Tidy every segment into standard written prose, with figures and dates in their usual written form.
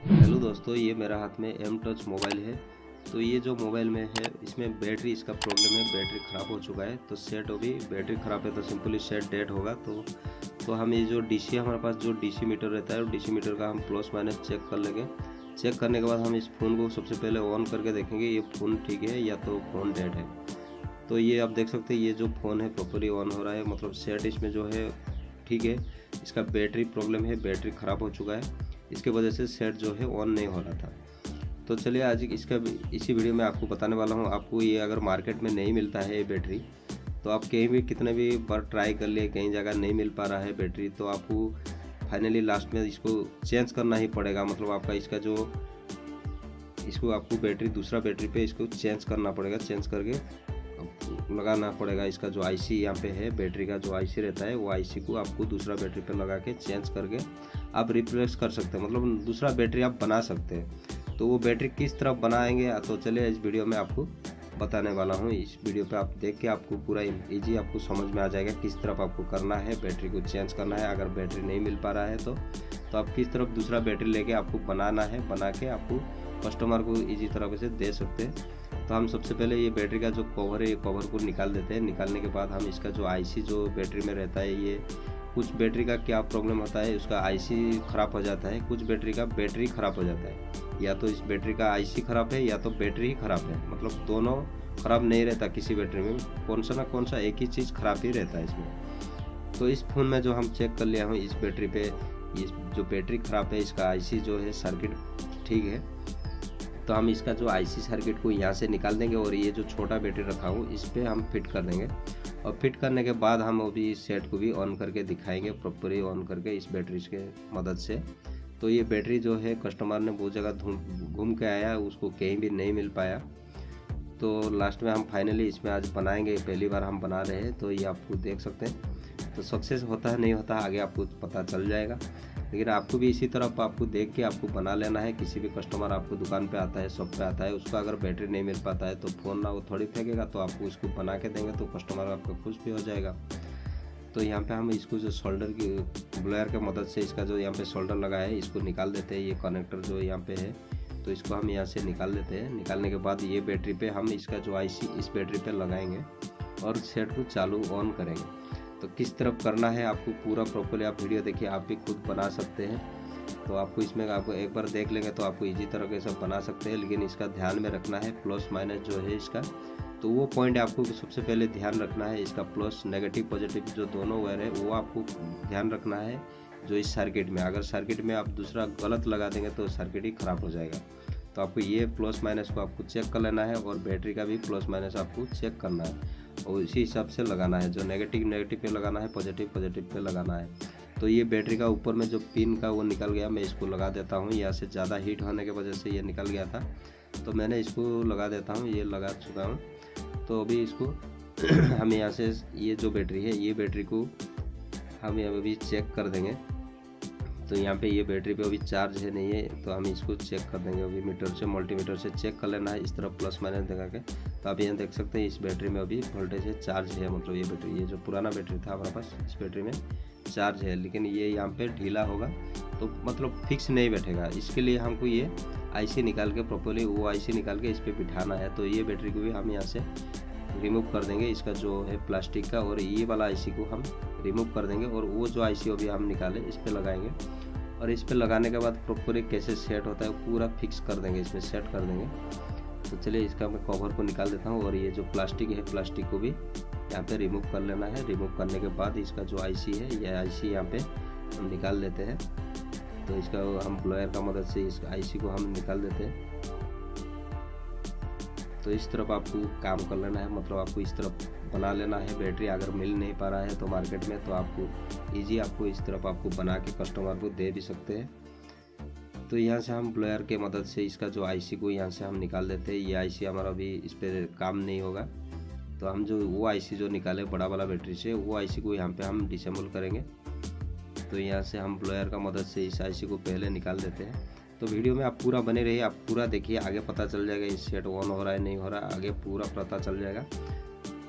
Hello दोस्तों, ये मेरा हाथ में एम टच मोबाइल है। तो ये जो मोबाइल में है इसमें बैटरी इसका प्रॉब्लम है, बैटरी ख़राब हो चुका है। तो सेट अभी बैटरी ख़राब है तो सिंपली सेट डेड होगा। तो हम ये जो डीसी हमारे पास जो डीसी मीटर रहता है, डीसी मीटर का हम प्लस माइनस चेक कर लेंगे। चेक करने के बाद हम इस फ़ोन को सबसे पहले ऑन करके देखेंगे ये फ़ोन ठीक है या तो फ़ोन डेड है। तो ये आप देख सकते हैं ये जो फ़ोन है प्रॉपरली ऑन हो रहा है, मतलब सेट इसमें जो है ठीक है। इसका बैटरी प्रॉब्लम है, बैटरी ख़राब हो चुका है, इसके वजह से सेट जो है ऑन नहीं हो रहा था। तो चलिए आज इसी वीडियो में आपको बताने वाला हूँ। आपको ये अगर मार्केट में नहीं मिलता है ये बैटरी, तो आप कहीं भी कितने भी बार ट्राई कर लिए, कहीं जगह नहीं मिल पा रहा है बैटरी, तो आपको फाइनली लास्ट में इसको चेंज करना ही पड़ेगा। मतलब आपका इसको आपको बैटरी दूसरा बैटरी पे इसको चेंज करना पड़ेगा। चेंज करके लगाना पड़ेगा। इसका जो आईसी यहाँ पे है, बैटरी का जो आईसी रहता है, वो आईसी को आपको दूसरा बैटरी पे लगा के चेंज करके आप रिप्लेस कर सकते हैं, मतलब दूसरा बैटरी आप बना सकते हैं। तो वो बैटरी किस तरफ बनाएंगे तो चलिए इस वीडियो में आपको बताने वाला हूँ। इस वीडियो पे आप देख के आपको पूरा इजी आपको समझ में आ जाएगा किस तरफ आपको करना है, बैटरी को चेंज करना है। अगर बैटरी नहीं मिल पा रहा है तो आप किस तरफ दूसरा बैटरी लेके आपको बनाना है, बना के आपको कस्टमर को ईजी तरह से दे सकते हैं। तो हम सबसे पहले ये बैटरी का जो कवर है, ये कवर को निकाल देते हैं। निकालने के बाद हम इसका जो आईसी जो बैटरी में रहता है, ये कुछ बैटरी का क्या प्रॉब्लम होता है, उसका आईसी ख़राब हो जाता है, कुछ बैटरी का बैटरी ख़राब हो जाता है। या तो इस बैटरी का आईसी ख़राब है या तो बैटरी ही ख़राब है, मतलब दोनों ख़राब नहीं रहता किसी बैटरी में, कौन सा एक ही चीज़ ख़राब ही रहता है इसमें। तो इस फ़ोन में जो हम चेक कर लिया हूँ, इस बैटरी पे इस जो बैटरी ख़राब है, इसका आईसी जो है सर्किट ठीक है। तो हम इसका जो आईसी सर्किट को यहाँ से निकाल देंगे और ये जो छोटा बैटरी रखा हूँ इस पर हम फिट कर देंगे। और फिट करने के बाद हम अभी इस सेट को भी ऑन करके दिखाएंगे, प्रॉपरली ऑन करके इस बैटरी के मदद से। तो ये बैटरी जो है कस्टमर ने बहुत जगह घूम के आया, उसको कहीं भी नहीं मिल पाया। तो लास्ट में हम फाइनली इसमें आज बनाएंगे, पहली बार हम बना रहे हैं। तो ये आपको देख सकते हैं। तो सक्सेस होता है नहीं होता आगे आपको पता चल जाएगा, लेकिन आपको भी इसी तरह आपको देख के आपको बना लेना है। किसी भी कस्टमर आपको दुकान पे आता है, शॉप पे आता है, उसका अगर बैटरी नहीं मिल पाता है तो फ़ोन ना वो थोड़ी फेंकेगा, तो आपको इसको बना के देंगे तो कस्टमर आपका खुश भी हो जाएगा। तो यहाँ पे हम इसको जो शोल्डर की ब्लेयर की मदद से इसका जो यहाँ पे शोल्डर लगा है इसको निकाल देते हैं। ये कनेक्टर जो यहाँ पे है तो इसको हम यहाँ से निकाल देते हैं। निकालने के बाद ये बैटरी पे हम इसका जो आईसी इस बैटरी पे लगाएंगे और सेट को चालू ऑन करेंगे। तो किस तरफ करना है आपको पूरा प्रॉपर्ली आप वीडियो देखिए, आप भी खुद बना सकते हैं। तो आपको इसमें आपको एक बार देख लेंगे तो आपको इजी तरह के सब बना सकते हैं, लेकिन इसका ध्यान में रखना है प्लस माइनस जो है इसका, तो वो पॉइंट आपको सबसे पहले ध्यान रखना है। इसका प्लस नेगेटिव पॉजिटिव जो दोनों वायर है वो आपको ध्यान रखना है जो इस सर्किट में। अगर सर्किट में आप दूसरा गलत लगा देंगे तो सर्किट ही ख़राब हो जाएगा। तो आपको ये प्लस माइनस को आपको चेक कर लेना है और बैटरी का भी प्लस माइनस आपको चेक करना है और इसी हिसाब से लगाना है। जो नेगेटिव पे लगाना है, पॉजिटिव पे लगाना है। तो ये बैटरी का ऊपर में जो पिन का वो निकल गया, मैं इसको लगा देता हूँ। यहाँ से ज़्यादा हीट होने की वजह से ये निकल गया था, तो मैंने इसको लगा देता हूँ। ये लगा चुका हूँ। तो अभी इसको हम यहाँ से ये जो बैटरी है, ये बैटरी को हम अभी चेक कर देंगे। तो यहाँ पे ये बैटरी पे अभी चार्ज है नहीं है, तो हम इसको चेक कर देंगे अभी मीटर से, मल्टीमीटर से चेक कर लेना है इस तरफ प्लस माइनस दिखा के। तो आप यहाँ देख सकते हैं इस बैटरी में अभी वोल्टेज है, चार्ज है, मतलब ये बैटरी, ये जो पुराना बैटरी था हमारे पास, इस बैटरी में चार्ज है, लेकिन ये यहाँ पे ढीला होगा तो मतलब फिक्स नहीं बैठेगा। इसके लिए हमको ये आईसी निकाल के प्रॉपरली वो आईसी निकाल के इस पर बिठाना है। तो ये बैटरी को भी हम यहाँ से रिमूव कर देंगे, इसका जो है प्लास्टिक का, और ये वाला आईसी को हम रिमूव कर देंगे और वो जो आईसी अभी हम निकाले इस पर लगाएंगे। और इस पर लगाने के बाद प्रॉपरली कैसे सेट होता है पूरा फिक्स कर देंगे, इसमें सेट कर देंगे। तो चलिए इसका मैं कवर को निकाल देता हूँ और ये जो प्लास्टिक है, प्लास्टिक को भी यहाँ पे रिमूव कर लेना है। रिमूव करने के बाद इसका जो आईसी है, ये आईसी यहाँ पे हम निकाल लेते हैं। तो इसका हम ब्लेयर का मदद से इस आईसी को हम निकाल देते हैं। तो इस तरफ आपको काम कर लेना है, मतलब आपको इस तरफ बना लेना है। बैटरी अगर मिल नहीं पा रहा है तो मार्केट में, तो आपको इजी आपको इस तरफ आपको बना के कस्टमर को दे भी सकते हैं। तो यहाँ से हम ब्लेयर के मदद से इसका जो आईसी को यहाँ से हम निकाल देते हैं। ये आईसी हमारा अभी इस पर काम नहीं होगा, तो हम जो वो आईसी जो निकाले बड़ा वाला बैटरी से, वो आईसी को यहाँ पे हम डिसेंबल करेंगे। तो यहाँ से हम ब्लेयर का मदद से इस आईसी को पहले निकाल देते हैं। तो वीडियो में आप पूरा बने रहिए, आप पूरा देखिए, आगे पता चल जाएगा इस सेट ऑन हो रहा है नहीं हो रहा, आगे पूरा पता चल जाएगा।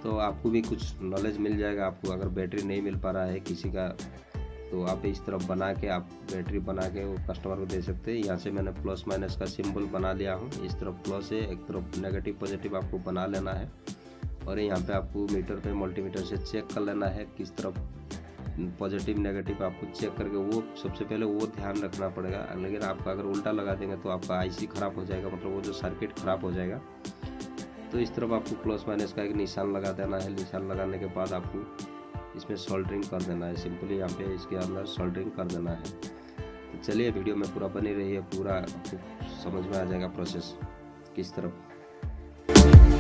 तो आपको भी कुछ नॉलेज मिल जाएगा। आपको अगर बैटरी नहीं मिल पा रहा है किसी का, तो आप इस तरफ बना के आप बैटरी बना के वो कस्टमर को दे सकते हैं। यहाँ से मैंने प्लस माइनस का सिंबल बना लिया हूँ। इस तरफ प्लस है, एक तरफ नेगेटिव पॉजिटिव आपको बना लेना है। और यहाँ पे आपको मीटर पे मल्टीमीटर से चेक कर लेना है किस तरफ पॉजिटिव नेगेटिव आपको चेक करके वो सबसे पहले वो ध्यान रखना पड़ेगा। लेकिन आपका अगर उल्टा लगा देंगे तो आपका आईसी ख़राब हो जाएगा, मतलब वो जो सर्किट ख़राब हो जाएगा। तो इस तरफ आपको प्लस माइनस का एक निशान लगा देना है। निशान लगाने के बाद आपको इसमें सोल्डरिंग कर देना है। सिंपली यहाँ पे इसके अंदर सोल्डरिंग कर देना है। तो चलिए वीडियो में पूरा बनी रही है, पूरा आपको समझ में आ जाएगा प्रोसेस किस तरफ।